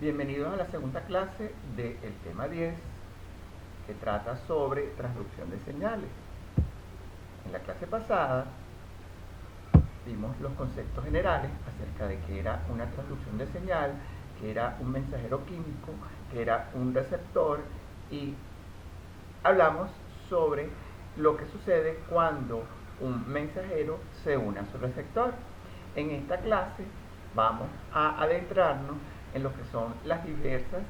Bienvenidos a la segunda clase del tema 10 que trata sobre transducción de señales. En la clase pasada vimos los conceptos generales acerca de qué era una transducción de señal, qué era un mensajero químico, qué era un receptor y hablamos sobre lo que sucede cuando un mensajero se une a su receptor. En esta clase vamos a adentrarnos en lo que son las diversas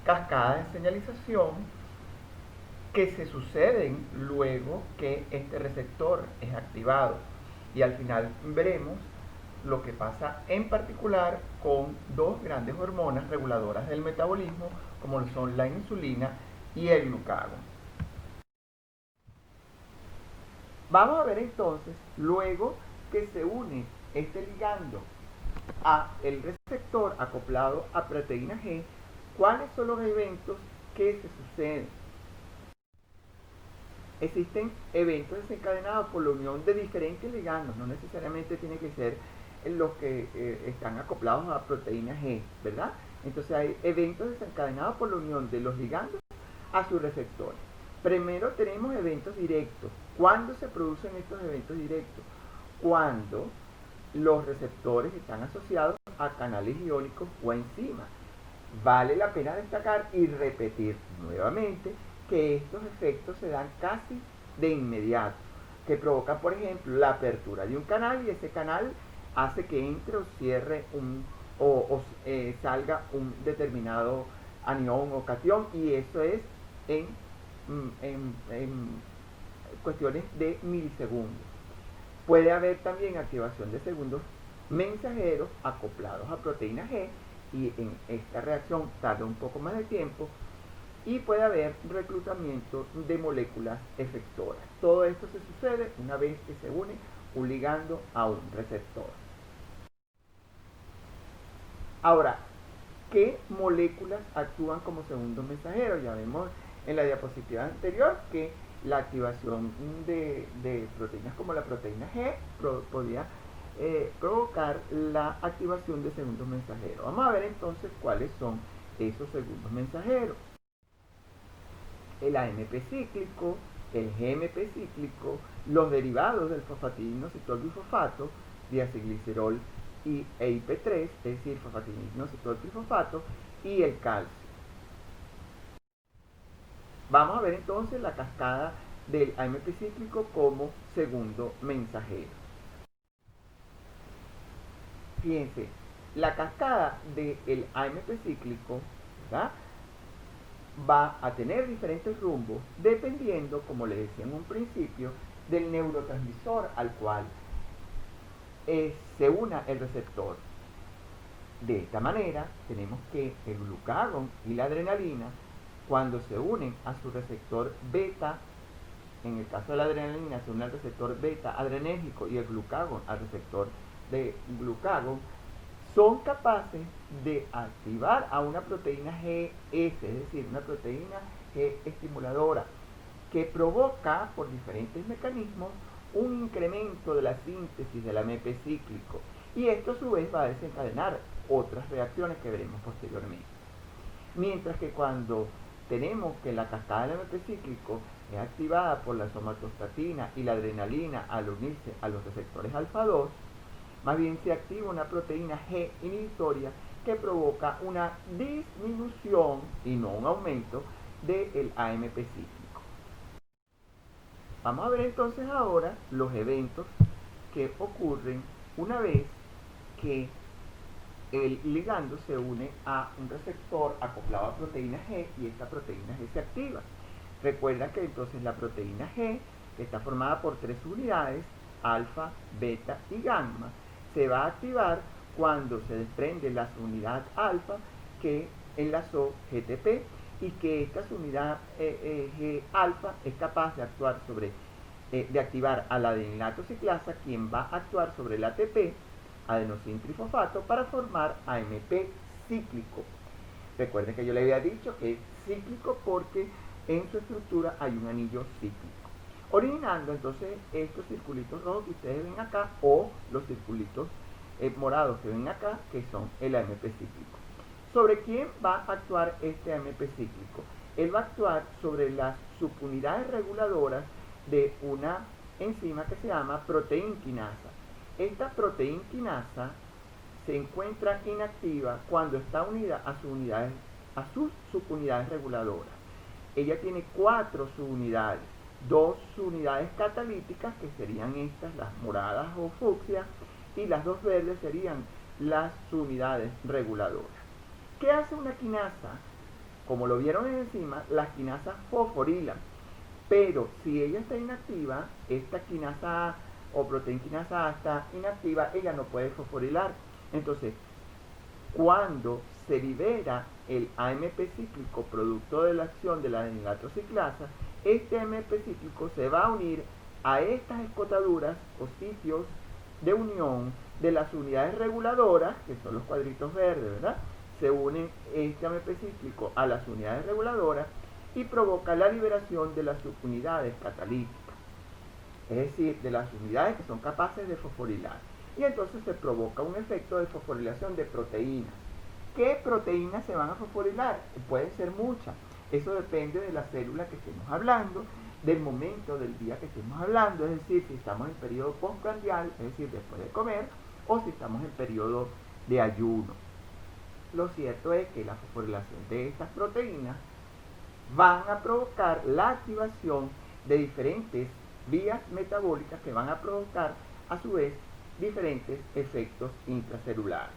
cascadas de señalización que se suceden luego que este receptor es activado. Y al final veremos lo que pasa en particular con dos grandes hormonas reguladoras del metabolismo, como son la insulina y el glucagón. Vamos a ver entonces, luego que se une este ligando a el receptor acoplado a proteína G, cuáles son los eventos que se suceden. Existen eventos desencadenados por la unión de diferentes ligandos, no necesariamente tiene que ser los que están acoplados a proteína G, ¿verdad? Entonces hay eventos desencadenados por la unión de los ligandos a sus receptores. Primero tenemos eventos directos. ¿Cuándo se producen estos eventos directos? Cuando los receptores están asociados a canales iónicos o enzimas. Vale la pena destacar y repetir nuevamente que estos efectos se dan casi de inmediato, que provocan, por ejemplo, la apertura de un canal y ese canal hace que entre o cierre salga un determinado anión o catión, y eso es en cuestiones de milisegundos. Puede haber también activación de segundos mensajeros acoplados a proteína G, y en esta reacción tarda un poco más de tiempo, y puede haber reclutamiento de moléculas efectoras. Todo esto se sucede una vez que se une un ligando a un receptor. Ahora, ¿qué moléculas actúan como segundo mensajero? Ya vemos en la diapositiva anterior que la activación de proteínas como la proteína G podía provocar la activación de segundos mensajeros. Vamos a ver entonces cuáles son esos segundos mensajeros. El AMP cíclico, el GMP cíclico, los derivados del fosfatidinoinositol bifosfato, diacilglicerol y EIP3, es decir, fosfatidinoinositol trifosfato, y el calcio. Vamos a ver entonces la cascada del AMP cíclico como segundo mensajero. Fíjense, la cascada del AMP cíclico, ¿verdad?, va a tener diferentes rumbos dependiendo, como les decía en un principio, del neurotransmisor al cual se una el receptor. De esta manera, tenemos que el glucagón y la adrenalina, cuando se unen a su receptor beta, en el caso de la adrenalina se une al receptor beta adrenérgico y el glucagón al receptor de glucagón, son capaces de activar a una proteína GS, es decir, una proteína G estimuladora, que provoca por diferentes mecanismos un incremento de la síntesis del AMP cíclico, y esto a su vez va a desencadenar otras reacciones que veremos posteriormente. Mientras que cuando tenemos que la cascada del AMP cíclico es activada por la somatostatina y la adrenalina al unirse a los receptores alfa 2, más bien se activa una proteína G inhibitoria que provoca una disminución y no un aumento del AMP cíclico. Vamos a ver entonces ahora los eventos que ocurren una vez que el ligando se une a un receptor acoplado a proteína G y esta proteína G se activa. Recuerda que entonces la proteína G, que está formada por tres unidades, alfa, beta y gamma, se va a activar cuando se desprende la unidad alfa que enlazó GTP, y que esta unidad G alfa es capaz de actuar de activar a la adenilato ciclasa, quien va a actuar sobre el ATP, adenosín trifosfato, para formar AMP cíclico. Recuerden que yo le había dicho que es cíclico porque en su estructura hay un anillo cíclico, originando entonces estos circulitos rojos que ustedes ven acá, o los circulitos morados que ven acá, que son el AMP cíclico. ¿Sobre quién va a actuar este AMP cíclico? Él va a actuar sobre las subunidades reguladoras de una enzima que se llama proteinquinasa. Esta proteinquinasa se encuentra inactiva cuando está unida a sus subunidades reguladoras. Ella tiene 4 subunidades, 2 subunidades catalíticas, que serían estas, las moradas o fucsia, y las 2 verdes serían las subunidades reguladoras. ¿Qué hace una quinasa? Como lo vieron encima, las quinasas fosforilan, pero si ella está inactiva, esta quinasa A o proteinquinasa A está inactiva, ella no puede fosforilar. Entonces, cuando se libera el AMP cíclico producto de la acción de la adenilatociclasa, este AMP cíclico se va a unir a estas escotaduras o sitios de unión de las unidades reguladoras, que son los cuadritos verdes, ¿verdad? Se une este AMP cíclico a las unidades reguladoras y provoca la liberación de las subunidades catalíticas, es decir, de las unidades que son capaces de fosforilar. Y entonces se provoca un efecto de fosforilación de proteínas. ¿Qué proteínas se van a fosforilar? Pueden ser muchas. Eso depende de la célula que estemos hablando, del momento del día que estemos hablando, es decir, si estamos en periodo postprandial, es decir, después de comer, o si estamos en periodo de ayuno. Lo cierto es que la fosforilación de estas proteínas van a provocar la activación de diferentes vías metabólicas que van a provocar a su vez diferentes efectos intracelulares.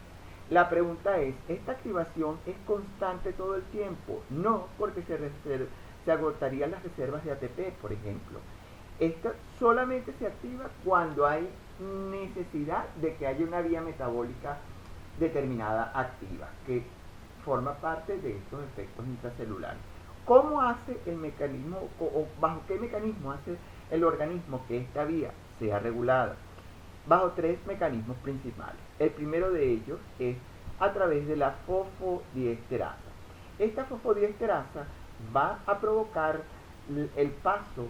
La pregunta es, ¿esta activación es constante todo el tiempo? No, porque se agotarían las reservas de ATP, por ejemplo. Esta solamente se activa cuando hay necesidad de que haya una vía metabólica determinada activa, que forma parte de estos efectos intracelulares. ¿Cómo hace el mecanismo o bajo qué mecanismo hace el organismo que esta vía sea regulada? Bajo 3 mecanismos principales. El primero de ellos es a través de la fosfodiesterasa. Esta fosfodiesterasa va a provocar el paso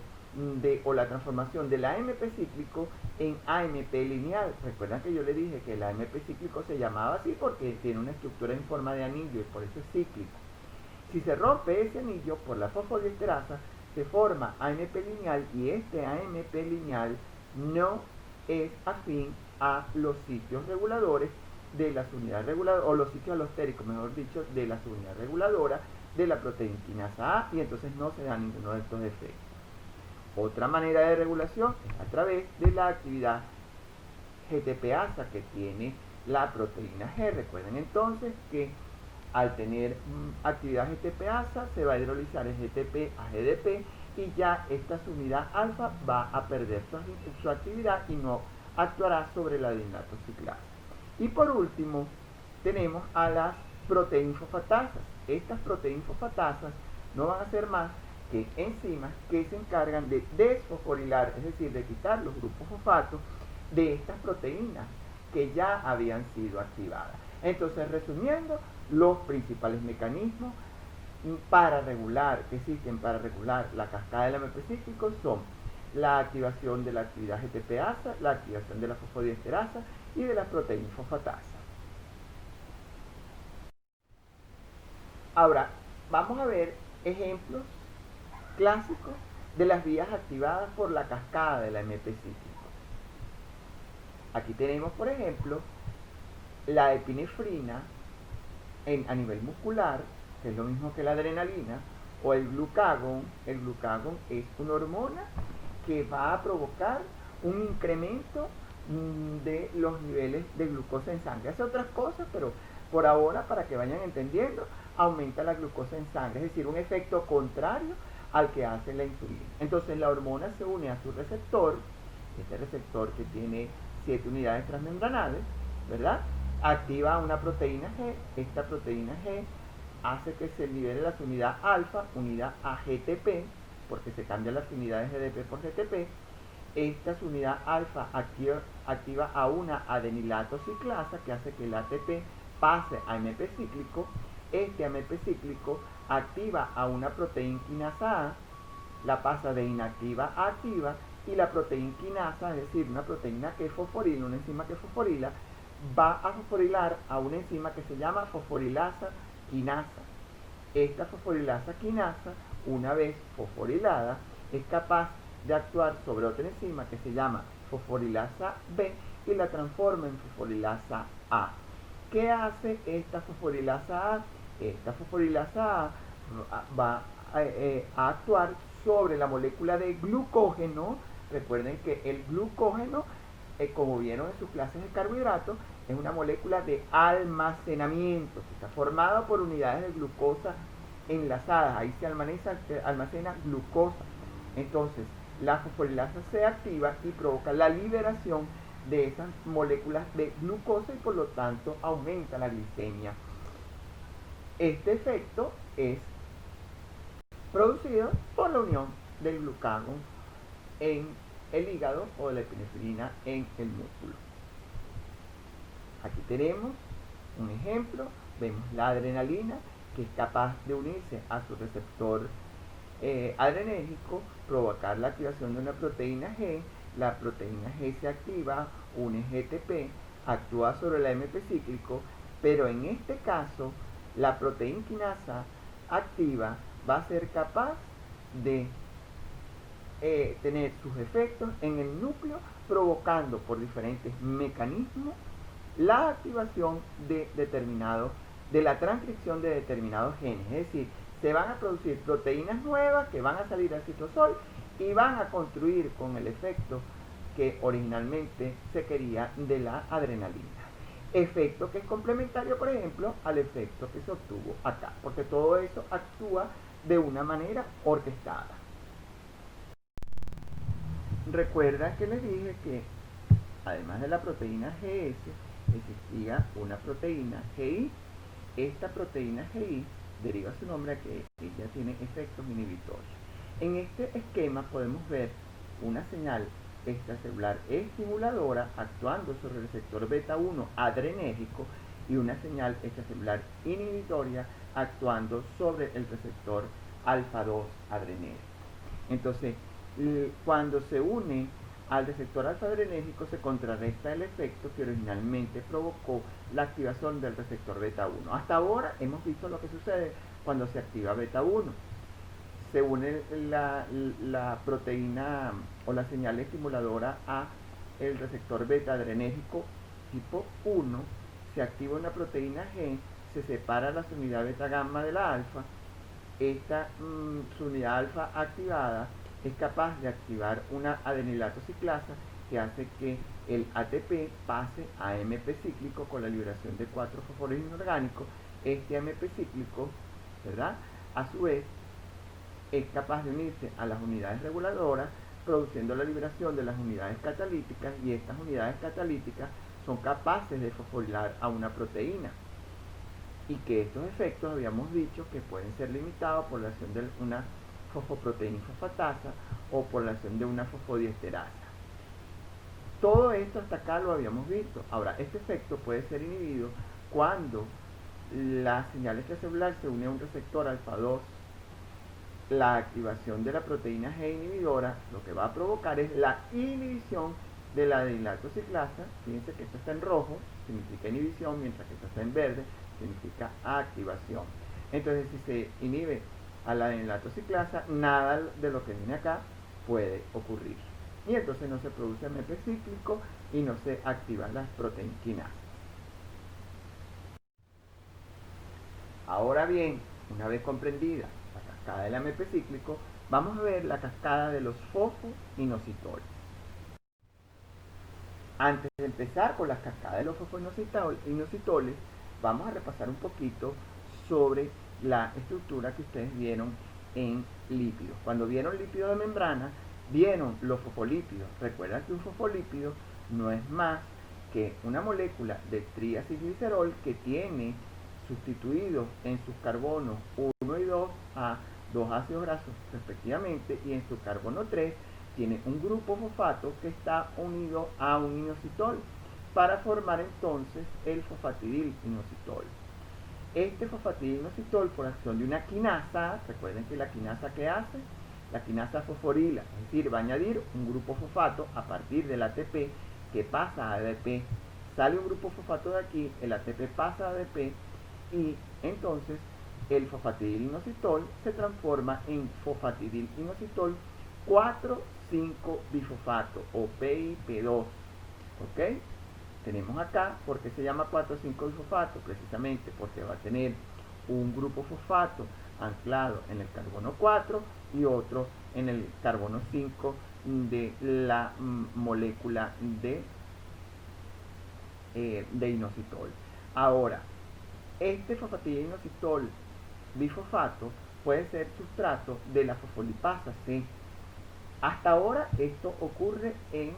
o la transformación del AMP cíclico en AMP lineal. Recuerdan que yo le dije que el AMP cíclico se llamaba así porque tiene una estructura en forma de anillo y por eso es cíclico. Si se rompe ese anillo por la fosfodiesterasa, se forma AMP lineal y este AMP lineal no es afín a los sitios reguladores de las unidades reguladoras, o los sitios alostéricos, mejor dicho, de las unidades reguladoras de la proteinquinasa A, y entonces no se da ninguno de estos efectos. Otra manera de regulación es a través de la actividad GTPasa que tiene la proteína G. Recuerden entonces que al tener actividad GTPasa se va a hidrolizar el GTP a GDP y ya esta subunidad alfa va a perder su actividad y no actuará sobre la adenilatoxiclasa. Y por último tenemos a las proteinfofatasas. Estas proteinfofatasas no van a ser más que enzimas que se encargan de desfosforilar, es decir, de quitar los grupos fosfatos de estas proteínas que ya habían sido activadas. Entonces, resumiendo, los principales mecanismos que existen para regular la cascada del AMP cíclico son la activación de la actividad GTPasa, la activación de la fosfodiesterasa y de la proteinfofatasa. Ahora, vamos a ver ejemplos clásicos de las vías activadas por la cascada del AMP cíclico. Aquí tenemos, por ejemplo, la epinefrina a nivel muscular, que es lo mismo que la adrenalina, o el glucagón. El glucagón es una hormona que va a provocar un incremento de los niveles de glucosa en sangre. Hace otras cosas, pero por ahora, para que vayan entendiendo, aumenta la glucosa en sangre, es decir, un efecto contrario al que hace la insulina. Entonces la hormona se une a su receptor, este receptor que tiene 7 unidades transmembranales, ¿verdad? Activa una proteína G, esta proteína G hace que se libere la unidad alfa unida a GTP, porque se cambian las unidades GDP por GTP. Esta unidad alfa activa a una adenilatociclasa que hace que el ATP pase a AMP cíclico. Este AMP cíclico activa a una proteinquinasa A, la pasa de inactiva a activa, y la proteinquinasa, es decir, una proteína que fosforila, una enzima que fosforila, va a fosforilar a una enzima que se llama fosforilasa quinasa. Esta fosforilasa quinasa, una vez fosforilada, es capaz de actuar sobre otra enzima que se llama fosforilasa B y la transforma en fosforilasa A. ¿Qué hace esta fosforilasa A? Esta fosforilasa A va a actuar sobre la molécula de glucógeno. Recuerden que el glucógeno, como vieron en sus clases de carbohidratos, es una molécula de almacenamiento, que está formada por unidades de glucosa enlazadas. Ahí se almacena glucosa. Entonces, la fosforilasa se activa y provoca la liberación de esas moléculas de glucosa y por lo tanto aumenta la glicemia. Este efecto es producido por la unión del glucagón en el hígado o de la epinefrina en el músculo. Aquí tenemos un ejemplo, vemos la adrenalina que es capaz de unirse a su receptor adrenérgico, provocar la activación de una proteína G. La proteína G se activa, une GTP, actúa sobre el AMP cíclico, pero en este caso la proteína quinasa activa va a ser capaz de tener sus efectos en el núcleo, provocando por diferentes mecanismos la activación de la transcripción de determinados genes. Es decir, se van a producir proteínas nuevas que van a salir al citosol y van a construir con el efecto que originalmente se quería de la adrenalina. Efecto que es complementario, por ejemplo, al efecto que se obtuvo acá, porque todo eso actúa de una manera orquestada. Recuerda que les dije que además de la proteína GS existía una proteína GI. Esta proteína GI deriva su nombre a que ella tiene efectos inhibitorios. En este esquema podemos ver una señal extracelular estimuladora actuando sobre el receptor beta 1 adrenérgico y una señal extracelular inhibitoria actuando sobre el receptor alfa 2 adrenérgico. Entonces, cuando se une al receptor alfa adrenérgico se contrarresta el efecto que originalmente provocó la activación del receptor beta 1. Hasta ahora hemos visto lo que sucede cuando se activa beta 1. Se une la proteína o la señal estimuladora a el receptor beta adrenérgico tipo 1, se activa una proteína G, se separa la unidad beta gamma de la alfa. Esta unidad alfa activada es capaz de activar una adenilato ciclasa que hace que el ATP pase a AMP cíclico con la liberación de 4 fosforos inorgánicos. Este AMP cíclico, ¿verdad?, a su vez es capaz de unirse a las unidades reguladoras, produciendo la liberación de las unidades catalíticas, y estas unidades catalíticas son capaces de fosforilar a una proteína, y que estos efectos habíamos dicho que pueden ser limitados por la acción de una fosfoproteína fosfatasa o por la acción de una fosfodiesterasa. Todo esto hasta acá lo habíamos visto. Ahora, este efecto puede ser inhibido cuando la señal extracelular se une a un receptor alfa 2. La activación de la proteína G inhibidora lo que va a provocar es la inhibición de la adenilato ciclasa. Fíjense que esto está en rojo, significa inhibición, mientras que esto está en verde, significa activación. Entonces, si se inhibe a la adenilato ciclasa, nada de lo que viene acá puede ocurrir. Y entonces no se produce AMP cíclico y no se activan las proteínas quinasas. Ahora bien, una vez comprendida la cascada del AMP cíclico, vamos a ver la cascada de los fosfoinositoles. Antes de empezar con la cascada de los fosfoinositoles, vamos a repasar un poquito sobre la estructura que ustedes vieron en lípidos. Cuando vieron lípidos de membrana, vieron los fosfolípidos. Recuerda que un fosfolípido no es más que una molécula de triacilglicerol que tiene sustituidos en sus carbonos 1 y 2 a 2 ácidos grasos respectivamente, y en su carbono 3 tiene un grupo fosfato que está unido a un inositol para formar entonces el fosfatidilinositol. Este fosfatidilinositol, por acción de una quinasa, recuerden que la quinasa, ¿qué hace? La quinasa fosforila, es decir, va a añadir un grupo fosfato a partir del ATP que pasa a ADP. Sale un grupo fosfato de aquí, el ATP pasa a ADP y entonces el fosfatidilinositol se transforma en fosfatidilinositol 4,5-bifosfato o PIP2. ¿Ok? Tenemos acá, ¿por qué se llama 4,5-bifosfato? Precisamente porque va a tener un grupo fosfato anclado en el carbono 4 y otro en el carbono 5 de la molécula de inositol. Ahora, este fosfatidilinositol bifosfato puede ser sustrato de la fosfolipasa C. Hasta ahora esto ocurre en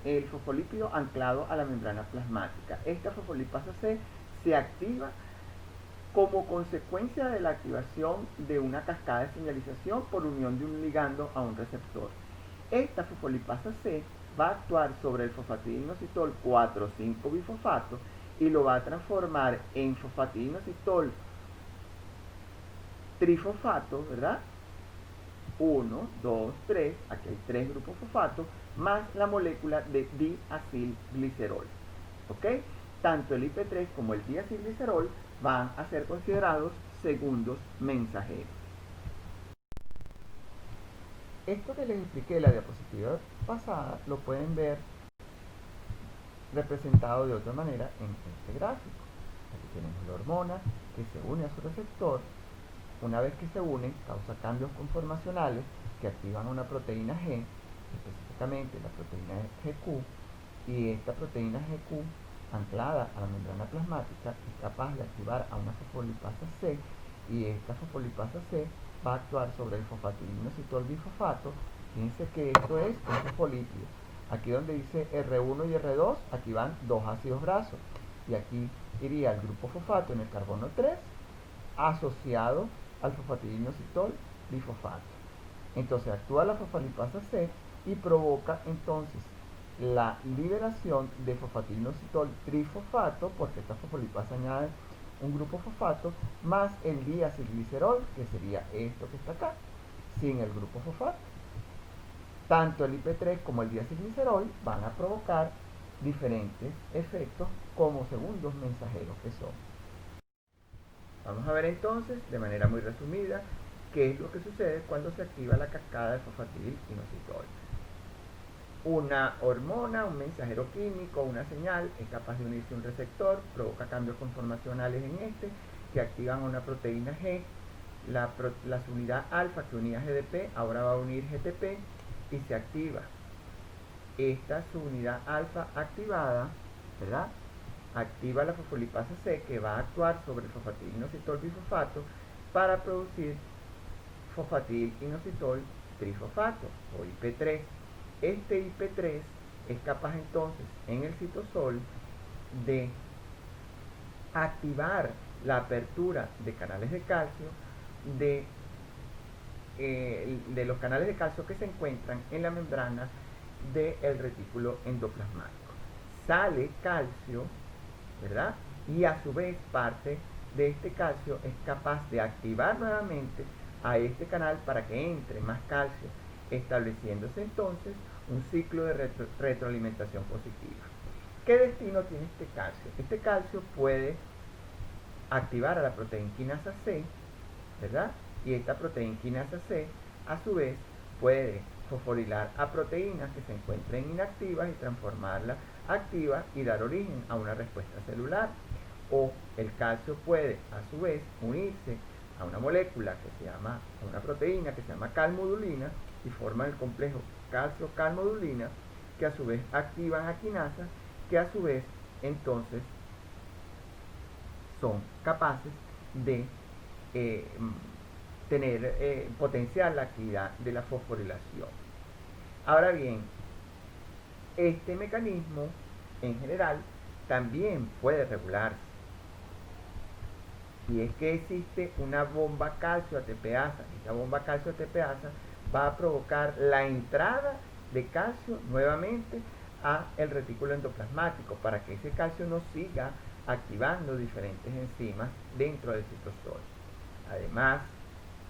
el fosfolípido anclado a la membrana plasmática. Esta fosfolipasa C se activa como consecuencia de la activación de una cascada de señalización por unión de un ligando a un receptor. Esta fosfolipasa C va a actuar sobre el fosfatidilinositol 4,5-bifosfato y lo va a transformar en fosfatidilinositol trifosfato, ¿verdad? 1, 2, 3, aquí hay 3 grupos fosfatos, más la molécula de diacilglicerol. ¿Ok? Tanto el IP3 como el diacilglicerol van a ser considerados segundos mensajeros. Esto que les expliqué en la diapositiva pasada lo pueden ver representado de otra manera en este gráfico. Aquí tenemos la hormona que se une a su receptor. Una vez que se unen, causa cambios conformacionales que activan una proteína G, específicamente la proteína GQ, y esta proteína GQ, anclada a la membrana plasmática, es capaz de activar a una fosfolipasa C, y esta fosfolipasa C va a actuar sobre el fosfatidilinositol bifosfato. Fíjense que esto es un fosfolípido. Aquí donde dice R1 y R2, aquí van dos ácidos grasos, y aquí iría el grupo fosfato en el carbono 3 asociado al fosfatidilinositol bifosfato. Entonces actúa la fosfolipasa C y provoca entonces la liberación de fosfatidilinositol trifosfato, porque esta fosfolipasa añade un grupo fosfato, más el diacilglicerol, que sería esto que está acá, sin el grupo fosfato. Tanto el IP3 como el diacilglicerol van a provocar diferentes efectos como segundos mensajeros que son. Vamos a ver entonces, de manera muy resumida, qué es lo que sucede cuando se activa la cascada de fosfatidilinositol. Una hormona, un mensajero químico, una señal, es capaz de unirse a un receptor, provoca cambios conformacionales en este, que activan una proteína G. La subunidad alfa que unía GDP ahora va a unir GTP y se activa. Esta subunidad alfa activada, ¿verdad?, activa la fosfolipasa C, que va a actuar sobre el fosfatidilinositol bifosfato para producir fosfatidilinositol trifosfato o IP3. Este IP3 es capaz entonces en el citosol de activar la apertura de canales de calcio de los canales de calcio que se encuentran en la membrana del retículo endoplasmático. Sale calcio, ¿verdad? Y a su vez parte de este calcio es capaz de activar nuevamente a este canal para que entre más calcio, estableciéndose entonces un ciclo de retroalimentación positiva. ¿Qué destino tiene este calcio? Este calcio puede activar a la proteína quinasa C, ¿verdad? Y esta proteína quinasa C, a su vez, puede fosforilar a proteínas que se encuentren inactivas y transformarlas activas y dar origen a una respuesta celular. O el calcio puede, a su vez, unirse a una molécula que se llama, a una proteína que se llama calmodulina y forman el complejo calcio-calmodulina, que a su vez activan a quinasas, que a su vez entonces son capaces de potenciar la actividad de la fosforilación. Ahora bien, este mecanismo en general también puede regularse, y es que existe una bomba calcio ATPasa. Esta bomba calcio ATPasa va a provocar la entrada de calcio nuevamente a el retículo endoplasmático para que ese calcio no siga activando diferentes enzimas dentro del citosol. Además,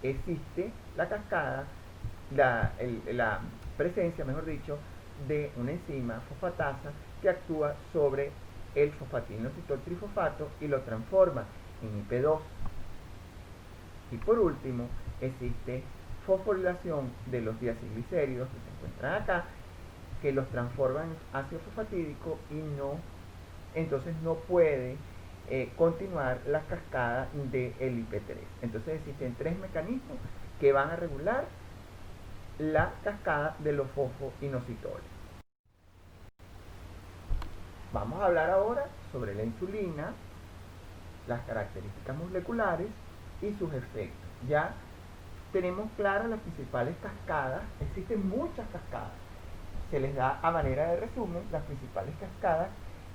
existe la cascada, la presencia, mejor dicho, de una enzima fosfatasa que actúa sobre el fosfatidilinositol trifosfato y lo transforma IP2. Y por último, existe fosforilación de los diacilglicéridos que se encuentran acá, que los transforman en ácido fosfatídico y entonces no puede continuar la cascada del IP3. Entonces existen 3 mecanismos que van a regular la cascada de los fosfoinositoles. Vamos a hablar ahora sobre la insulina, las características moleculares y sus efectos. Ya tenemos claras las principales cascadas. Existen muchas cascadas. Se les da a manera de resumen las principales cascadas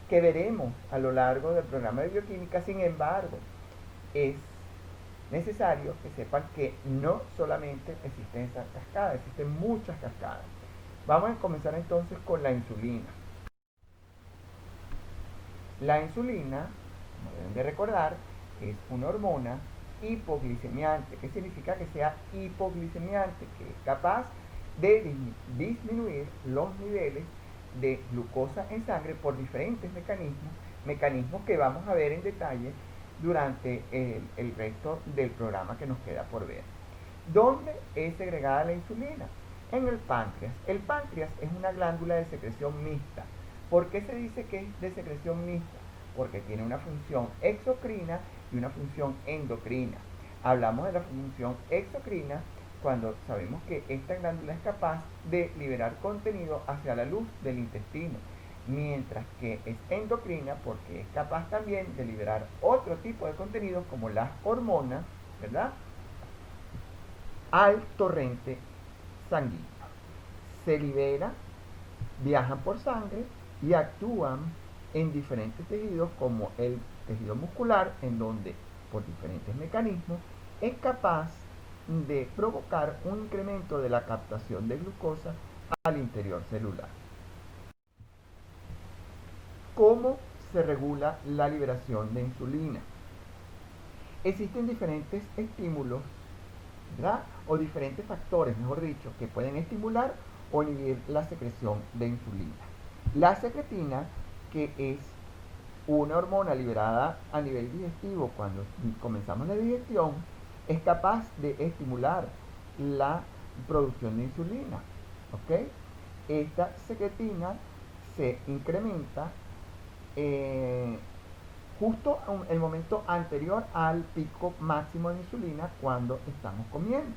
que veremos a lo largo del programa de bioquímica. Sin embargo, es necesario que sepan que no solamente existen esas cascadas, existen muchas cascadas. Vamos a comenzar entonces con la insulina. La insulina, como deben de recordar, es una hormona hipoglicemiante. ¿Qué significa que sea hipoglicemiante? Que es capaz de disminuir los niveles de glucosa en sangre por diferentes mecanismos que vamos a ver en detalle durante el resto del programa que nos queda por ver. ¿Dónde es segregada la insulina? En el páncreas. El páncreas es una glándula de secreción mixta. ¿Por qué se dice que es de secreción mixta? Porque tiene una función exocrina y una función endocrina. Hablamos de la función exocrina cuando sabemos que esta glándula es capaz de liberar contenido hacia la luz del intestino, mientras que es endocrina porque es capaz también de liberar otro tipo de contenidos como las hormonas, ¿verdad?, al torrente sanguíneo. Se libera, viajan por sangre y actúan en diferentes tejidos como el tejido muscular, en donde por diferentes mecanismos es capaz de provocar un incremento de la captación de glucosa al interior celular. ¿Cómo se regula la liberación de insulina? Existen diferentes estímulos, ¿verdad?, o diferentes factores, mejor dicho, que pueden estimular o inhibir la secreción de insulina. La secretina, que es una hormona liberada a nivel digestivo cuando comenzamos la digestión, es capaz de estimular la producción de insulina. ¿Ok? Esta secretina se incrementa justo en el momento anterior al pico máximo de insulina cuando estamos comiendo.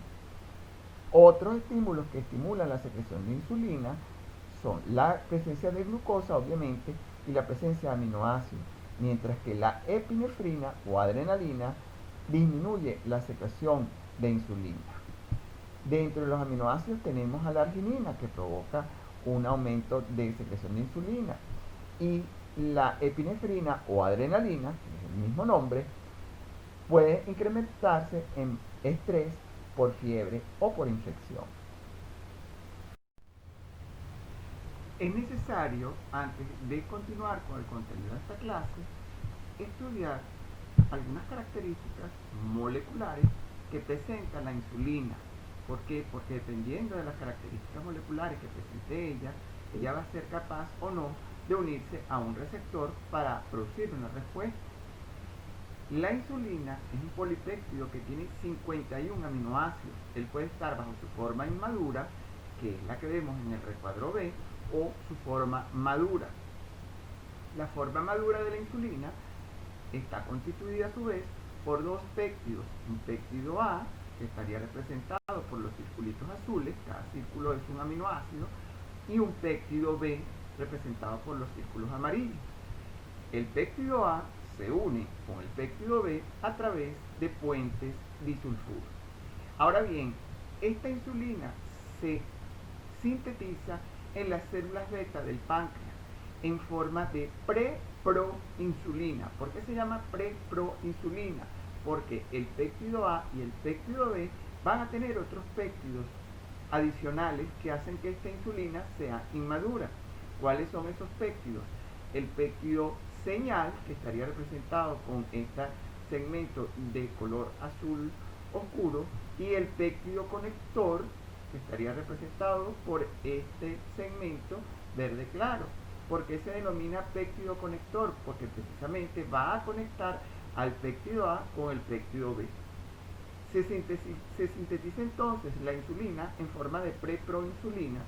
Otros estímulos que estimulan la secreción de insulina son la presencia de glucosa, obviamente, y la presencia de aminoácidos, mientras que la epinefrina o adrenalina disminuye la secreción de insulina. Dentro de los aminoácidos tenemos a la arginina, que provoca un aumento de secreción de insulina, y la epinefrina o adrenalina, que es el mismo nombre, puede incrementarse en estrés, por fiebre o por infección. Es necesario, antes de continuar con el contenido de esta clase, estudiar algunas características moleculares que presentan la insulina. ¿Por qué? Porque dependiendo de las características moleculares que presente ella va a ser capaz o no de unirse a un receptor para producir una respuesta. La insulina es un polipéptido que tiene 51 aminoácidos. Él puede estar bajo su forma inmadura, que es la que vemos en el recuadro B, o su forma madura. La forma madura de la insulina está constituida a su vez por 2 péptidos. Un péptido A, que estaría representado por los circulitos azules, cada círculo es un aminoácido, y un péptido B, representado por los círculos amarillos. El péptido A se une con el péptido B a través de puentes disulfuros. Ahora bien, esta insulina se sintetiza en las células beta del páncreas en forma de pre-proinsulina. ¿Por qué se llama pre-proinsulina? Porque el péptido A y el péptido B van a tener otros péptidos adicionales que hacen que esta insulina sea inmadura. ¿Cuáles son esos péptidos? El péptido señal, que estaría representado con este segmento de color azul oscuro, y el péptido conector, que estaría representado por este segmento verde claro. ¿Por qué se denomina péptido conector? Porque precisamente va a conectar al péptido A con el péptido B. Se sintetiza entonces la insulina en forma de preproinsulina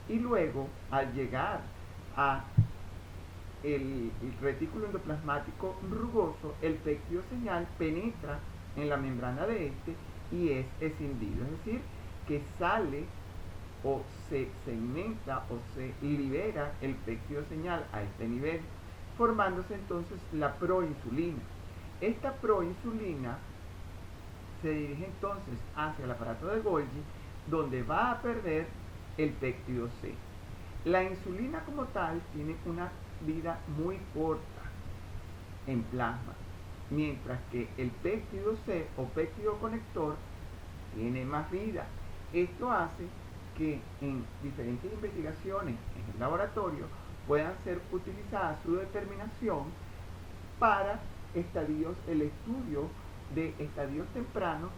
y luego, al llegar a el retículo endoplasmático rugoso, el péptido señal penetra en la membrana de este y es escindido, es decir, que sale o se segmenta o se libera el péptido señal a este nivel, formándose entonces la proinsulina. Esta proinsulina se dirige entonces hacia el aparato de Golgi, donde va a perder el péptido C. La insulina como tal tiene una vida muy corta en plasma, mientras que el péptido C o péptido conector tiene más vida. Esto hace que en diferentes investigaciones en el laboratorio puedan ser utilizadas su determinación para el estudio de estadios tempranos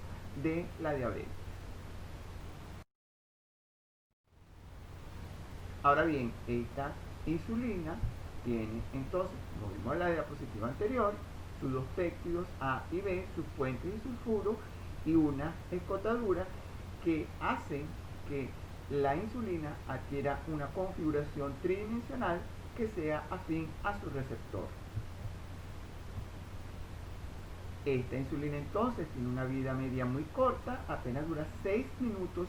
de la diabetes. Ahora bien, esta insulina tiene entonces, como vimos en la diapositiva anterior, sus dos péptidos A y B, sus puentes de sulfuro y una escotadura que hacen que la insulina adquiera una configuración tridimensional que sea afín a su receptor. Esta insulina entonces tiene una vida media muy corta, apenas dura 6 minutos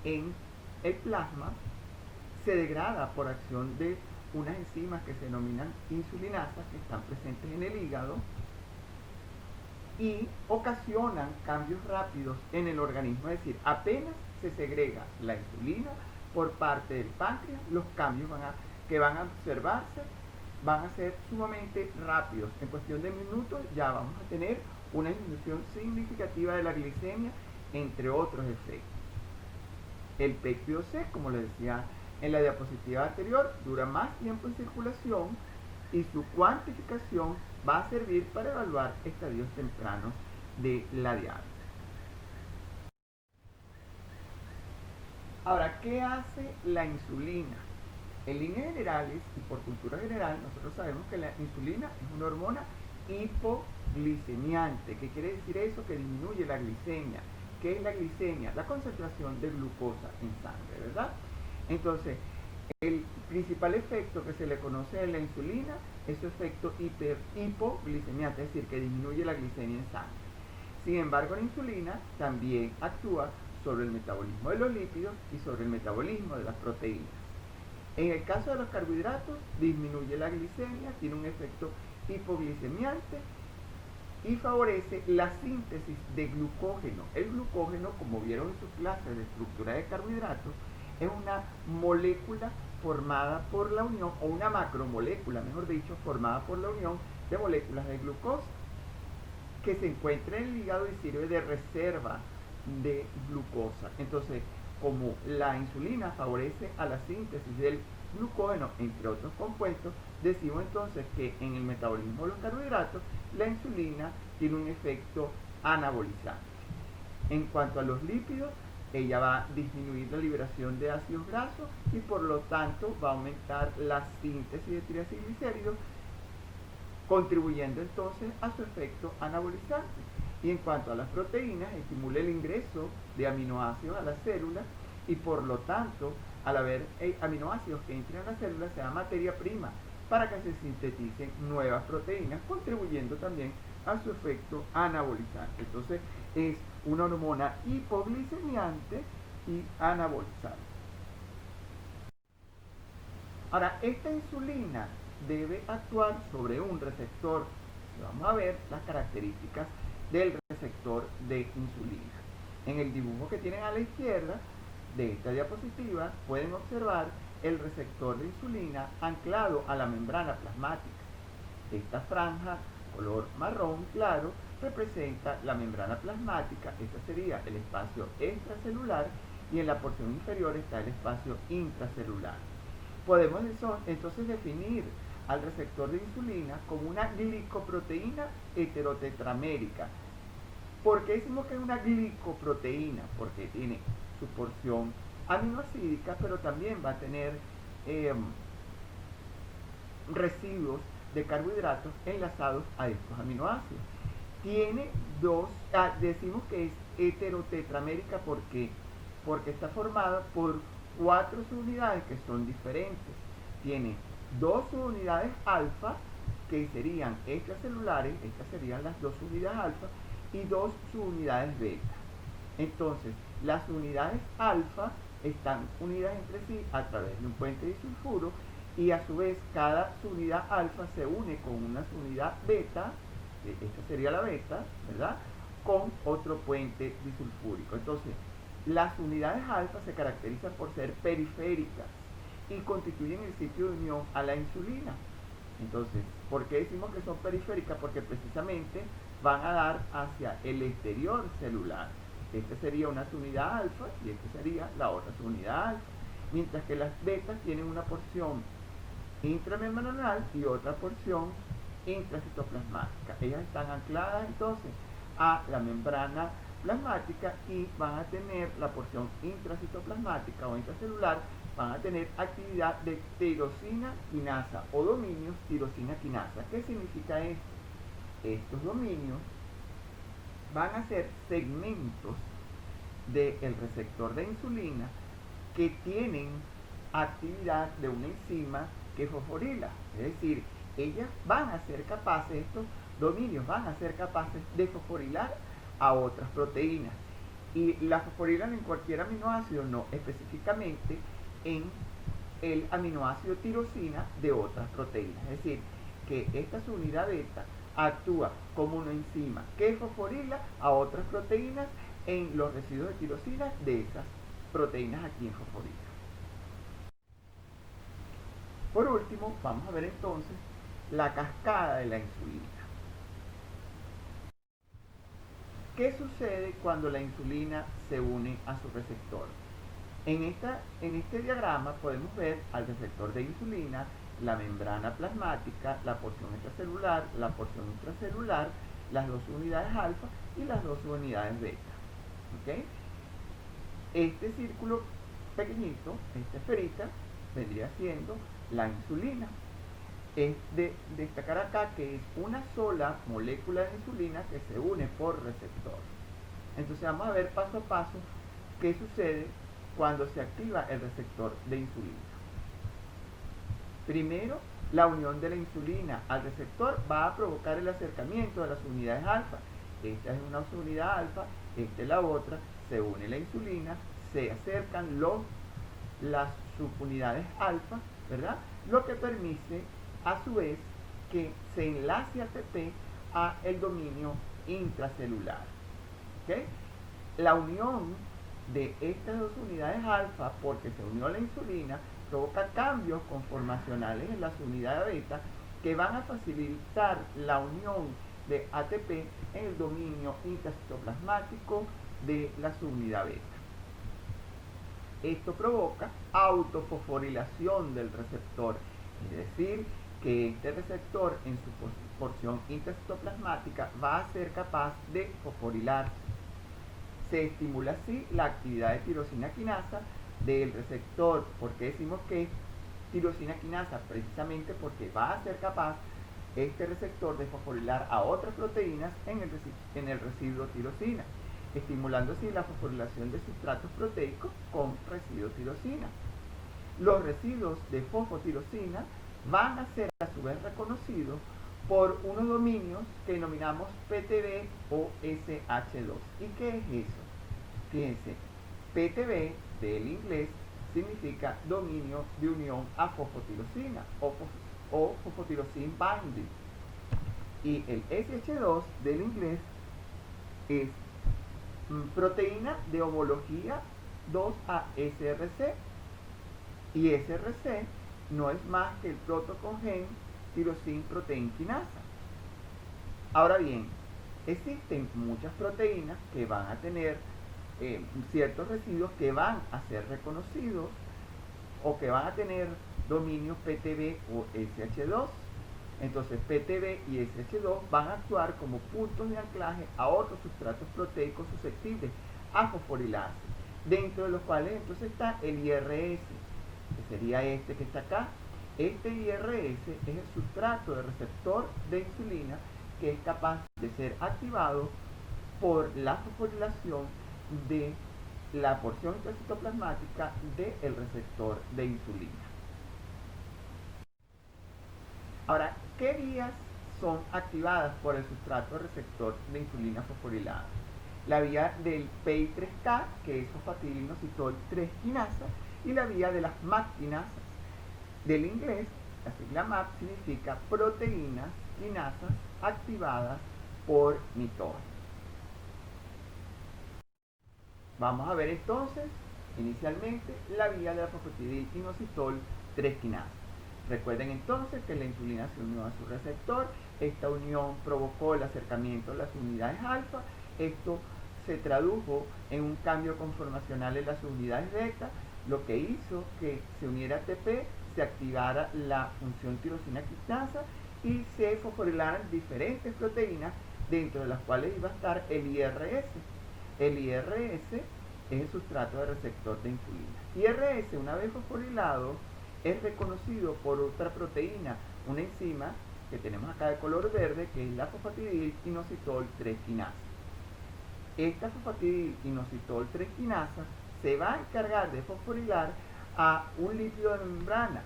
en el plasma, se degrada por acción de unas enzimas que se denominan insulinasas que están presentes en el hígado y ocasionan cambios rápidos en el organismo, es decir, apenas se segrega la insulina por parte del páncreas, los cambios que van a observarse van a ser sumamente rápidos. En cuestión de minutos ya vamos a tener una disminución significativa de la glicemia, entre otros efectos. El péptido C, como les decía en la diapositiva anterior, dura más tiempo en circulación y su cuantificación va a servir para evaluar estadios tempranos de la diabetes. Ahora, ¿qué hace la insulina? En líneas generales y por cultura general, nosotros sabemos que la insulina es una hormona hipoglicemiante. ¿Qué quiere decir eso? Que disminuye la glicemia. ¿Qué es la glicemia? La concentración de glucosa en sangre, ¿verdad? Entonces, el principal efecto que se le conoce a la insulina es su efecto hipoglicemiante, es decir, que disminuye la glicemia en sangre. Sin embargo, la insulina también actúa sobre el metabolismo de los lípidos y sobre el metabolismo de las proteínas. En el caso de los carbohidratos, disminuye la glicemia, tiene un efecto hipoglicemiante y favorece la síntesis de glucógeno. El glucógeno, como vieron en sus clases de estructura de carbohidratos, es una molécula formada por la unión, o una macromolécula, mejor dicho, formada por la unión de moléculas de glucosa, que se encuentra en el hígado y sirve de reserva de glucosa. Entonces, como la insulina favorece a la síntesis del glucógeno, entre otros compuestos, decimos entonces que en el metabolismo de los carbohidratos, la insulina tiene un efecto anabolizante. En cuanto a los lípidos, ella va a disminuir la liberación de ácidos grasos y por lo tanto va a aumentar la síntesis de triacilglicéridos, contribuyendo entonces a su efecto anabolizante. Y en cuanto a las proteínas, estimula el ingreso de aminoácidos a las células y por lo tanto, al haber aminoácidos que entran a la célula, se da materia prima para que se sinteticen nuevas proteínas, contribuyendo también a su efecto anabolizante. Entonces, es una hormona hipoglicemiante y anabolizante. Ahora, esta insulina debe actuar sobre un receptor. Vamos a ver las características del receptor de insulina. En el dibujo que tienen a la izquierda de esta diapositiva pueden observar el receptor de insulina anclado a la membrana plasmática. Esta franja color marrón claro representa la membrana plasmática. Este sería el espacio extracelular y en la porción inferior está el espacio intracelular. Podemos entonces definir al receptor de insulina como una glicoproteína heterotetramérica. ¿Por qué decimos que es una glicoproteína? Porque tiene su porción aminoácidica, pero también va a tener residuos de carbohidratos enlazados a estos aminoácidos. Tiene decimos que es heterotetramérica porque está formada por 4 subunidades que son diferentes. Tiene 2 subunidades alfa, que serían extracelulares, estas serían las 2 subunidades alfa, y 2 subunidades beta. Entonces, las unidades alfa están unidas entre sí a través de un puente disulfuro, y a su vez cada subunidad alfa se une con una subunidad beta, esta sería la beta, ¿verdad?, con otro puente disulfúrico. Entonces, las unidades alfa se caracterizan por ser periféricas y constituyen el sitio de unión a la insulina. Entonces, ¿por qué decimos que son periféricas? Porque precisamente van a dar hacia el exterior celular. Esta sería una subunidad alfa y esta sería la otra subunidad alfa. Mientras que las betas tienen una porción intramembranal y otra porción intracitoplasmática. Ellas están ancladas entonces a la membrana plasmática y van a tener la porción intracitoplasmática o intracelular, van a tener actividad de tirosina quinasa o dominios tirosina quinasa. ¿Qué significa esto? Estos dominios van a ser segmentos del receptor de insulina que tienen actividad de una enzima que fosforila. Es decir, ellas van a ser capaces, estos dominios van a ser capaces de fosforilar a otras proteínas. Y la fosforilan en cualquier aminoácido, no específicamente en el aminoácido tirosina de otras proteínas. Es decir, que esta subunidad beta actúa como una enzima que fosforila a otras proteínas en los residuos de tirosina de esas proteínas a quien fosforila. Por último, vamos a ver entonces la cascada de la insulina. ¿Qué sucede cuando la insulina se une a su receptor? En este diagrama podemos ver al receptor de insulina, la membrana plasmática, la porción extracelular, la porción intracelular, las 2 unidades alfa y las 2 unidades beta. ¿Okay? Este círculo pequeñito, esta esferita, vendría siendo la insulina. Es de destacar acá que es una sola molécula de insulina que se une por receptor. Entonces vamos a ver paso a paso qué sucede cuando se activa el receptor de insulina. Primero, la unión de la insulina al receptor va a provocar el acercamiento de las unidades alfa. Esta es una subunidad alfa, esta es la otra, se une la insulina, se acercan las subunidades alfa, ¿verdad? Lo que permite a su vez que se enlace ATP a el dominio intracelular. ¿Okay? La unión de estas 2 unidades alfa, porque se unió a la insulina, provoca cambios conformacionales en la unidad beta que van a facilitar la unión de ATP en el dominio intracitoplasmático de la subunidad beta. Esto provoca autofosforilación del receptor, es decir, que este receptor en su porción intracitoplasmática va a ser capaz de fosforilarse. Se estimula así la actividad de tirosina quinasa del receptor. ¿Por qué decimos que es tirosina quinasa? Precisamente porque va a ser capaz este receptor de fosforilar a otras proteínas en el residuo tirosina, estimulando así la fosforilación de sustratos proteicos con residuo tirosina. Los residuos de fosfotirosina van a ser a su vez reconocidos por unos dominios que denominamos PTB o SH2. ¿Y qué es eso? Fíjense, PTB del inglés significa dominio de unión a fosfotirosina o fosfotirosin binding. Y el SH2 del inglés es proteína de homología 2 a SRC. Y SRC no es más que el protocongen tirosin protein quinasa. Ahora bien, existen muchas proteínas que van a tener ciertos residuos que van a ser reconocidos o que van a tener dominio PTB o SH2. Entonces PTB y SH2 van a actuar como puntos de anclaje a otros sustratos proteicos susceptibles a fosforilarse, dentro de los cuales entonces está el IRS, que sería este que está acá, Este IRS es el sustrato de receptor de insulina que es capaz de ser activado por la fosforilación de la porción intracitoplasmática del receptor de insulina. Ahora, ¿qué vías son activadas por el sustrato receptor de insulina fosforilada? La vía del PI3K, que es fosfatidilinositol 3 quinasa, y la vía de las MAP quinasas. Del inglés, la sigla MAP significa proteínas quinasas activadas por nitol. Vamos a ver entonces, inicialmente, la vía de la fosfatidilinositol 3 quinasa. Recuerden entonces que la insulina se unió a su receptor, esta unión provocó el acercamiento a las unidades alfa, esto se tradujo en un cambio conformacional en las unidades beta, lo que hizo que se uniera ATP, se activara la función tirosina quinasa y se fosforilaran diferentes proteínas, dentro de las cuales iba a estar el IRS. El IRS es el sustrato de receptor de insulina. IRS, una vez fosforilado, es reconocido por otra proteína, una enzima que tenemos acá de color verde, que es la fosfatidilinositol 3 quinasa. Esta fosfatidilinositol 3 quinasa se va a encargar de fosforilar a un lípido de membrana.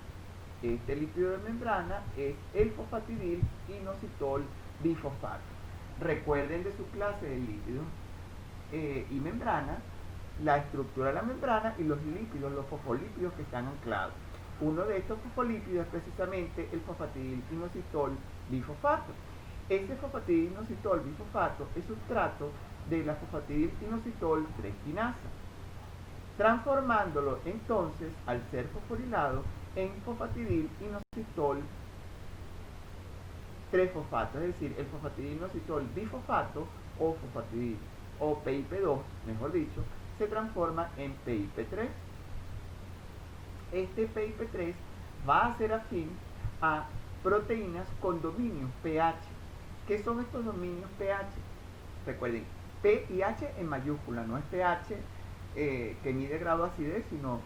Este lípido de membrana es el fosfatidilinositol bifosfato. Recuerden de su clase de lípidos y membrana, la estructura de la membrana y los lípidos, los fosfolípidos que están anclados. Uno de estos fosfolípidos es precisamente el fosfatidilinositol bifosfato. Ese fosfatidilinositol bifosfato es sustrato de la fosfatidilinositol 3 quinasa, transformándolo entonces, al ser fosforilado, en fosfatidilinositol 3 fosfato, es decir, el fosfatidilinositol bifosfato o o PIP2, mejor dicho, se transforma en PIP3. Este PIP3 va a ser afín a proteínas con dominios pH. ¿Qué son estos dominios pH? Recuerden, P y H en mayúscula, no es pH que mide grado de acidez, sino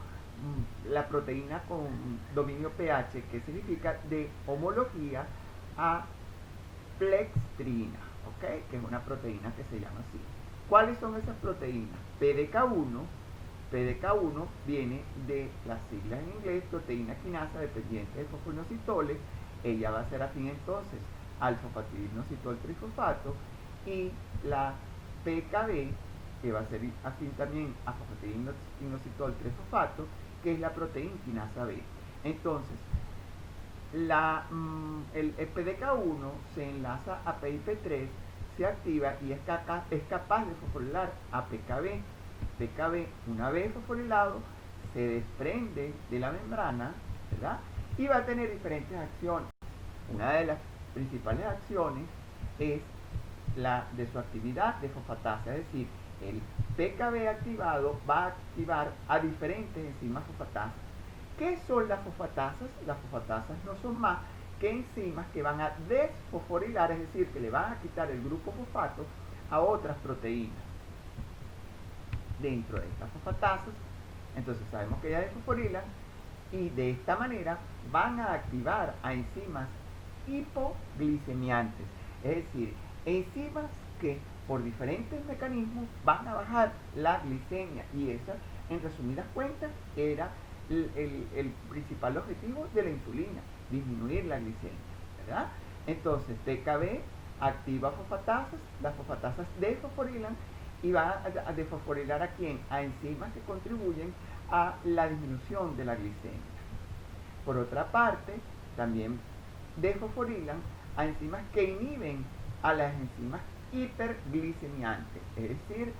la proteína con dominio pH, que significa de homología a plextrina, ¿ok? Que es una proteína que se llama así. ¿Cuáles son esas proteínas? PDK1 viene de las siglas en inglés, proteína quinasa dependiente de fosforinositoles. Ella va a ser afín entonces al fosfatidilinositol trifosfato, y la PKB, que va a ser afín también a fosfatidilinositol trifosfato, que es la proteína quinasa B. Entonces, el PDK1 se enlaza a PIP3, se activa y es capaz de fosforilar a PKB. PKB, una vez fosforilado, se desprende de la membrana, ¿verdad? Y va a tener diferentes acciones. Una de las principales acciones es la de su actividad de fosfatasa, es decir, el PKB activado va a activar a diferentes enzimas fosfatasas. ¿Qué son las fosfatasas? Las fosfatasas no son más que enzimas que van a desfosforilar, es decir, que le van a quitar el grupo fosfato a otras proteínas. Dentro de estas fosfatasas, entonces sabemos que ellas desfosforilan, y de esta manera van a activar a enzimas hipoglicemiantes, es decir, enzimas que por diferentes mecanismos van a bajar la glicemia, y esa, en resumidas cuentas, era el principal objetivo de la insulina, disminuir la glicemia, ¿verdad? Entonces, PKB activa fosfatasas, las fosfatasas desfosforilan y van a desfosforilar ¿a quién? A enzimas que contribuyen a la disminución de la glicemia. Por otra parte, también desfosforilan a enzimas que inhiben a las enzimas hiperglicemiantes, es decir,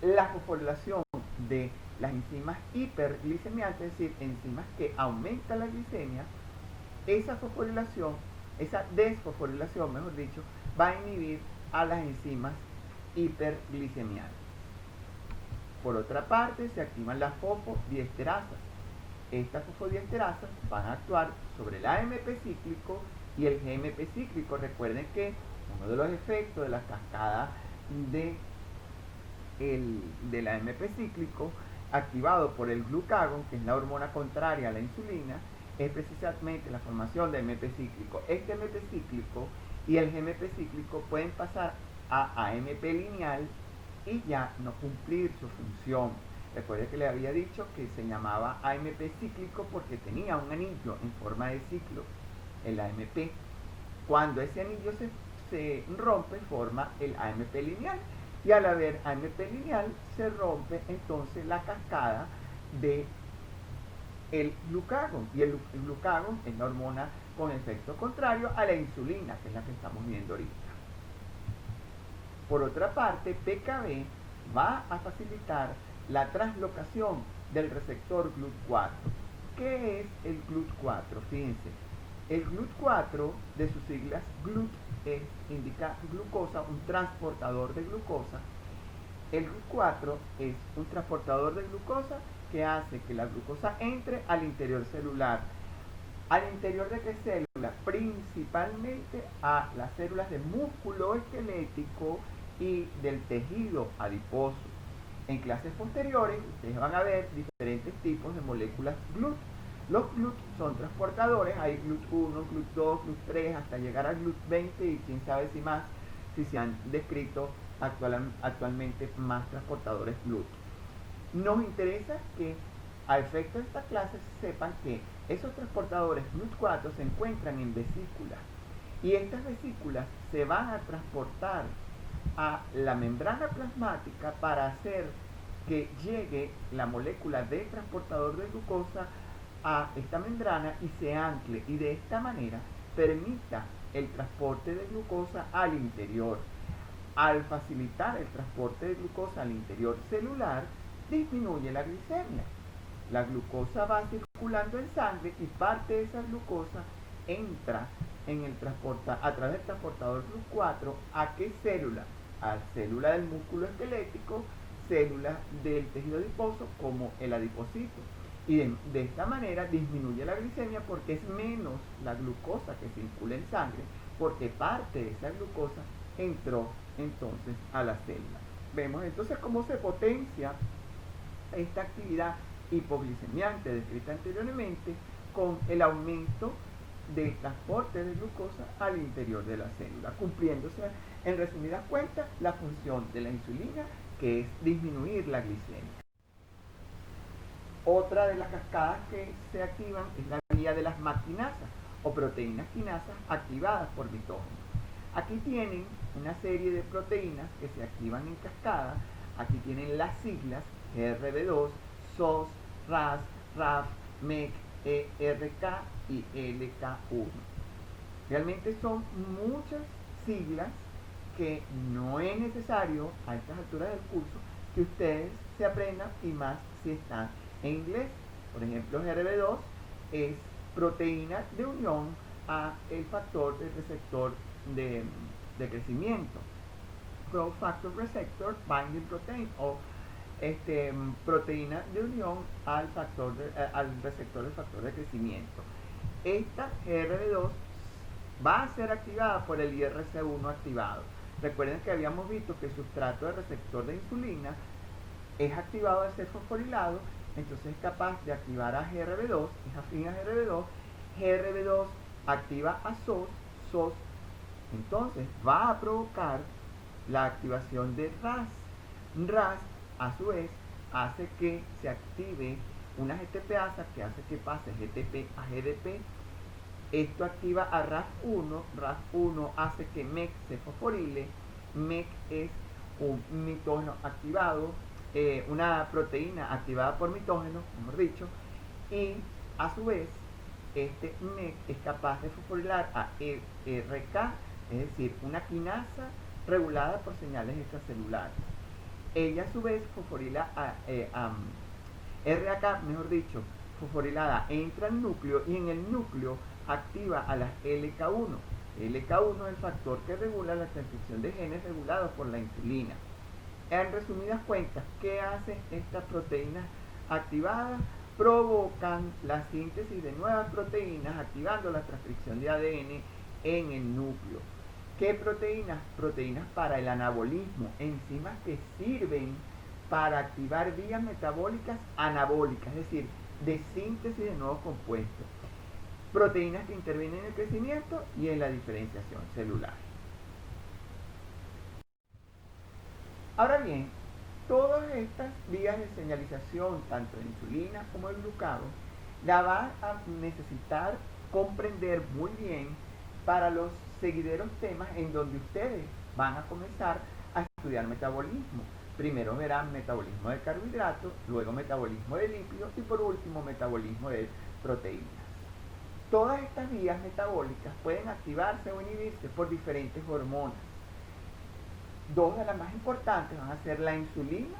la fosforilación de las enzimas hiperglicemiantes, es decir, enzimas que aumentan la glicemia. Esa fosforilación, esa desfosforilación, mejor dicho, va a inhibir a las enzimas hiperglicemiantes. Por otra parte, se activan las fosfodiesterasas. Estas fosfodiesterasas van a actuar sobre el AMP cíclico y el GMP cíclico. Recuerden que uno de los efectos de la cascada del AMP cíclico, activado por el glucagón, que es la hormona contraria a la insulina, es precisamente la formación de AMP cíclico. Este AMP cíclico y el GMP cíclico pueden pasar a AMP lineal y ya no cumplir su función. Recuerde que le había dicho que se llamaba AMP cíclico porque tenía un anillo en forma de ciclo, el AMP. Cuando ese anillo se rompe, forma el AMP lineal. Y al haber AMP lineal, se rompe entonces la cascada de el glucagón. Y el glucagón es la hormona con efecto contrario a la insulina, que es la que estamos viendo ahorita. Por otra parte, PKB va a facilitar la translocación del receptor GLUT4. ¿Qué es el GLUT4? Fíjense, el GLUT4, de sus siglas GLUT, indica glucosa, un transportador de glucosa. El GLUT4 es un transportador de glucosa que hace que la glucosa entre al interior celular. ¿Al interior de qué células? Principalmente a las células de músculo esquelético y del tejido adiposo. En clases posteriores ustedes van a ver diferentes tipos de moléculas GLUT. Los GLUT son transportadores, hay GLUT1, GLUT2, GLUT3, hasta llegar al GLUT20 y quién sabe si más, si se han descrito actualmente más transportadores GLUT. Nos interesa que a efecto de esta clase sepan que esos transportadores GLUT4 se encuentran en vesículas y estas vesículas se van a transportar a la membrana plasmática para hacer que llegue la molécula de transportador de glucosa a esta membrana y se ancle y de esta manera permita el transporte de glucosa al interior. Al facilitar el transporte de glucosa al interior celular, disminuye la glicemia. La glucosa va circulando en sangre y parte de esa glucosa entra en el a través del transportador GLUT4 ¿a qué célula? A célula del músculo esquelético, células del tejido adiposo como el adipocito. Y de esta manera disminuye la glicemia porque es menos la glucosa que circula en sangre, porque parte de esa glucosa entró entonces a la célula. Vemos entonces cómo se potencia esta actividad hipoglicemiante descrita anteriormente con el aumento del transporte de glucosa al interior de la célula, cumpliéndose en resumidas cuentas la función de la insulina, que es disminuir la glicemia. Otra de las cascadas que se activan es la vía de las maquinasas o proteínas quinasas activadas por mitógenos. Aquí tienen una serie de proteínas que se activan en cascada. Aquí tienen las siglas GRB2, SOS, RAS, RAF, MEC, ERK y LK1. Realmente son muchas siglas que no es necesario a estas alturas del curso que ustedes se aprendan, y más si están en inglés. Por ejemplo, GRB2 es proteína de unión a el factor del receptor de crecimiento, growth factor receptor binding protein, o proteína de unión al receptor del factor de crecimiento. Esta GRB2 va a ser activada por el IRC1 activado. Recuerden que habíamos visto que el sustrato del receptor de insulina es activado al ser fosforilado, entonces es capaz de activar a GRB2, es afín a GRB2, GRB2 activa a SOS, SOS entonces va a provocar la activación de RAS. RAS a su vez hace que se active una GTPasa que hace que pase GTP a GDP. Esto activa a RAF1, RAF1 hace que MEC se fosforile. MEC es un mitógeno activado, una proteína activada por mitógeno, mejor dicho, y a su vez este MEC es capaz de fosforilar a ERK, es decir, una quinasa regulada por señales extracelulares. Ella a su vez fosforila a RAK, mejor dicho, fosforilada entra al núcleo y en el núcleo activa a las LK1. LK1 es el factor que regula la transcripción de genes regulados por la insulina. En resumidas cuentas, ¿qué hacen estas proteínas activadas? Provocan la síntesis de nuevas proteínas, activando la transcripción de ADN en el núcleo. ¿Qué proteínas? Proteínas para el anabolismo, enzimas que sirven para activar vías metabólicas anabólicas, es decir, de síntesis de nuevos compuestos. proteínas que intervienen en el crecimiento y en la diferenciación celular. Ahora bien, todas estas vías de señalización, tanto de insulina como el glucagón, la van a necesitar comprender muy bien para los seguideros temas en donde ustedes van a comenzar a estudiar metabolismo. Primero verán metabolismo de carbohidratos, luego metabolismo de lípidos y por último metabolismo de proteínas. Todas estas vías metabólicas pueden activarse o inhibirse por diferentes hormonas. Dos de las más importantes van a ser la insulina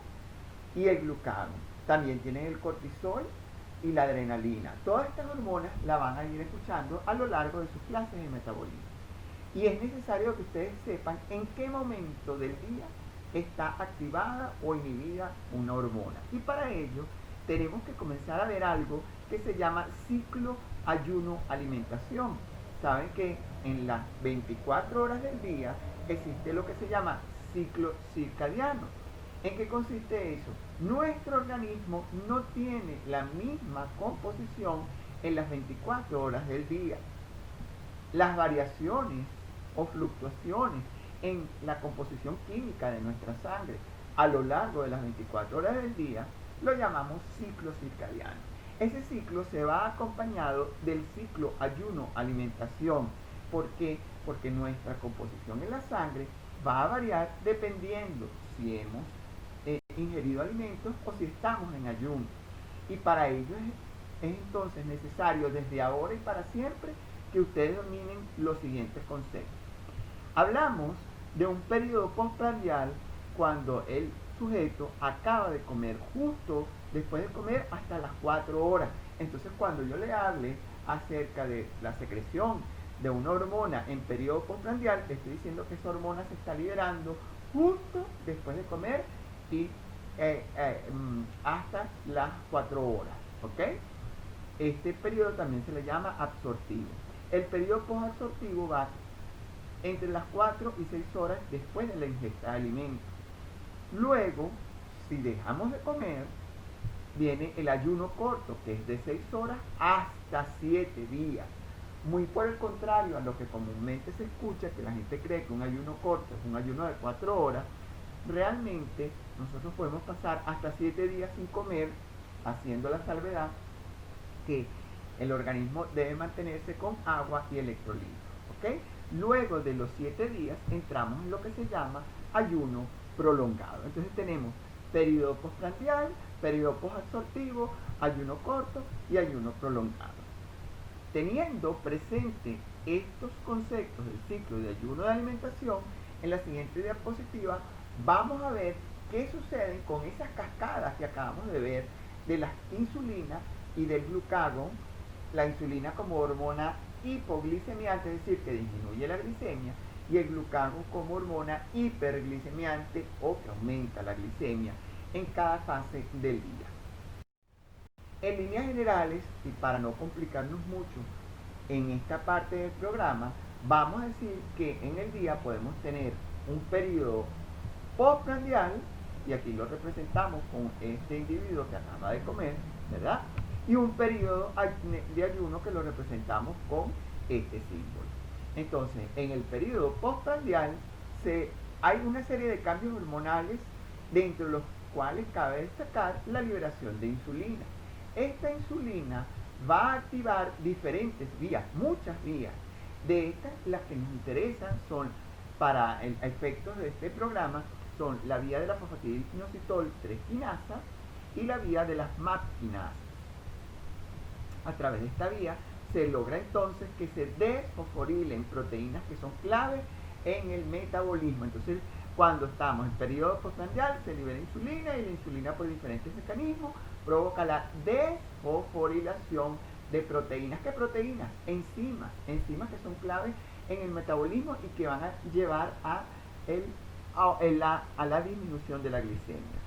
y el glucagón. También tienen el cortisol y la adrenalina. Todas estas hormonas la van a ir escuchando a lo largo de sus clases de metabolismo. Y es necesario que ustedes sepan en qué momento del día está activada o inhibida una hormona. Y para ello tenemos que comenzar a ver algo que se llama ciclo ayuno-alimentación. Saben que en las 24 horas del día existe lo que se llama ciclo circadiano. ¿En qué consiste eso? Nuestro organismo no tiene la misma composición en las 24 horas del día. Las variaciones o fluctuaciones en la composición química de nuestra sangre a lo largo de las 24 horas del día lo llamamos ciclo circadiano. Ese ciclo se va acompañado del ciclo ayuno-alimentación. ¿Por qué? Porque nuestra composición en la sangre va a variar dependiendo si hemos ingerido alimentos o si estamos en ayuno. Y para ello es entonces necesario desde ahora y para siempre que ustedes dominen los siguientes conceptos. Hablamos de un periodo postprandial cuando el sujeto acaba de comer, justo después de comer hasta las 4 horas. Entonces cuando yo le hable acerca de la secreción de una hormona en periodo postprandial, le estoy diciendo que esa hormona se está liberando justo después de comer y hasta las 4 horas, ¿ok? Este periodo también se le llama absortivo. El periodo posabsortivo va entre las 4 y 6 horas después de la ingesta de alimentos. Luego, si dejamos de comer, viene el ayuno corto, que es de 6 horas hasta 7 días. Muy por el contrario a lo que comúnmente se escucha, que la gente cree que un ayuno corto es un ayuno de 4 horas, realmente nosotros podemos pasar hasta 7 días sin comer, haciendo la salvedad que el organismo debe mantenerse con agua y electrolitos, ¿ok? Luego de los 7 días entramos en lo que se llama ayuno prolongado. Entonces tenemos periodo postprandial, periodo posabsortivo, ayuno corto y ayuno prolongado. Teniendo presente estos conceptos del ciclo de ayuno de alimentación, en la siguiente diapositiva vamos a ver qué sucede con esas cascadas que acabamos de ver de la insulina y del glucagón. La insulina como hormona hipoglicemiante, es decir, que disminuye la glicemia, y el glucagón como hormona hiperglicemiante o que aumenta la glicemia en cada fase del día. En líneas generales, y para no complicarnos mucho en esta parte del programa, vamos a decir que en el día podemos tener un periodo postprandial, y aquí lo representamos con este individuo que acaba de comer, ¿verdad? Y un periodo de ayuno que lo representamos con este símbolo. Entonces, en el periodo postprandial hay una serie de cambios hormonales, dentro de los cuales cabe destacar la liberación de insulina. Esta insulina va a activar diferentes vías, muchas vías. De estas, las que nos interesan son, para el efectos de este programa, son la vía de la fosfatidilinositol 3 quinasa y la vía de las MAP quinasas. A través de esta vía se logra entonces que se desfosforilen proteínas que son claves en el metabolismo. Entonces, cuando estamos en periodo postprandial, se libera insulina y la insulina, por diferentes mecanismos, provoca la desfosforilación de proteínas. ¿Qué proteínas? Enzimas que son claves en el metabolismo y que van a llevar a la disminución de la glicemia.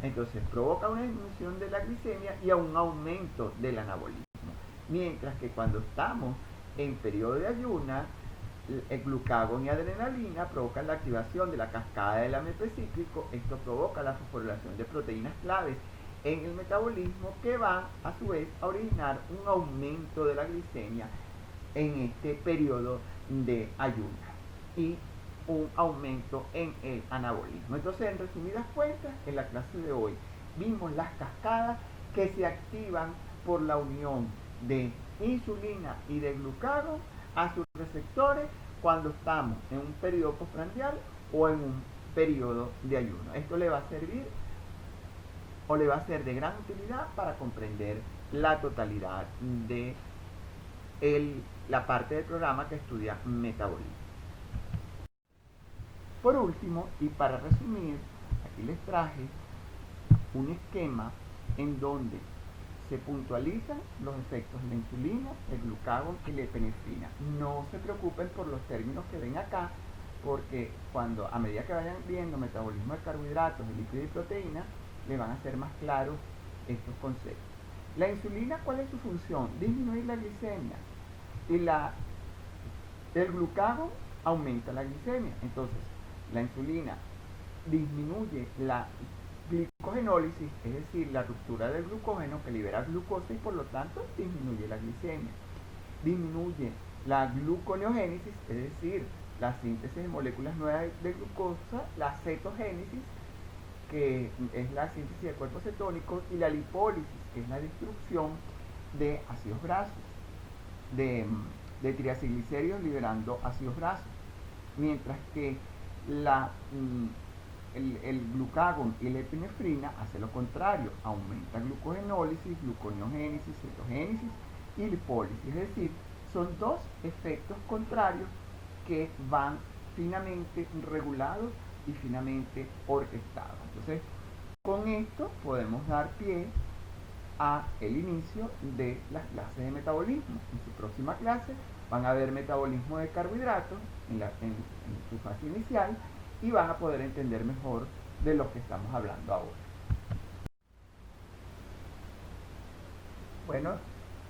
Entonces provoca una disminución de la glicemia y a un aumento del anabolismo. Mientras que cuando estamos en periodo de ayuna, el glucagón y adrenalina provocan la activación de la cascada del AMP cíclico. Esto provoca la fosforilación de proteínas claves en el metabolismo, que va a su vez a originar un aumento de la glicemia en este periodo de ayuno y un aumento en el anabolismo. Entonces, en resumidas cuentas, en la clase de hoy vimos las cascadas que se activan por la unión de insulina y de glucagón a sus receptores cuando estamos en un periodo postprandial o en un periodo de ayuno. Esto le va a servir o le va a ser de gran utilidad para comprender la totalidad de la parte del programa que estudia metabolismo. Por último, y para resumir, aquí les traje un esquema en donde se puntualizan los efectos de la insulina, el glucagón y la epinefrina. No se preocupen por los términos que ven acá, porque a medida que vayan viendo metabolismo de carbohidratos, de lípidos y proteínas, le van a ser más claros estos conceptos. La insulina, ¿cuál es su función? Disminuir la glicemia. Y el glucagón aumenta la glicemia. Entonces, la insulina disminuye la glicogenólisis, es decir, la ruptura del glucógeno que libera glucosa y por lo tanto disminuye la glicemia. Disminuye la gluconeogénesis, es decir, la síntesis de moléculas nuevas de glucosa, la cetogénesis, que es la síntesis de cuerpos cetónicos, y la lipólisis, que es la destrucción de ácidos grasos, de triacilglicéridos liberando ácidos grasos. Mientras que el glucagón y la epinefrina hace lo contrario, aumenta glucogenólisis, gluconeogénesis, cetogénesis y lipólisis. Es decir, son dos efectos contrarios que van finamente regulados y finamente orquestados. Entonces, con esto podemos dar pie a el inicio de las clases de metabolismo. En su próxima clase van a ver metabolismo de carbohidratos en su fase inicial y van a poder entender mejor de lo que estamos hablando ahora. Bueno,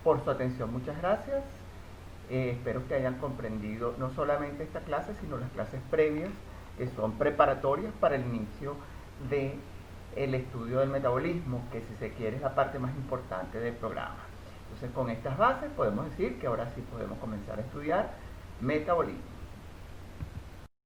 por su atención muchas gracias. Espero que hayan comprendido no solamente esta clase, sino las clases previas que son preparatorias para el inicio del estudio del metabolismo, que si se quiere es la parte más importante del programa. Entonces, con estas bases podemos decir que ahora sí podemos comenzar a estudiar metabolismo.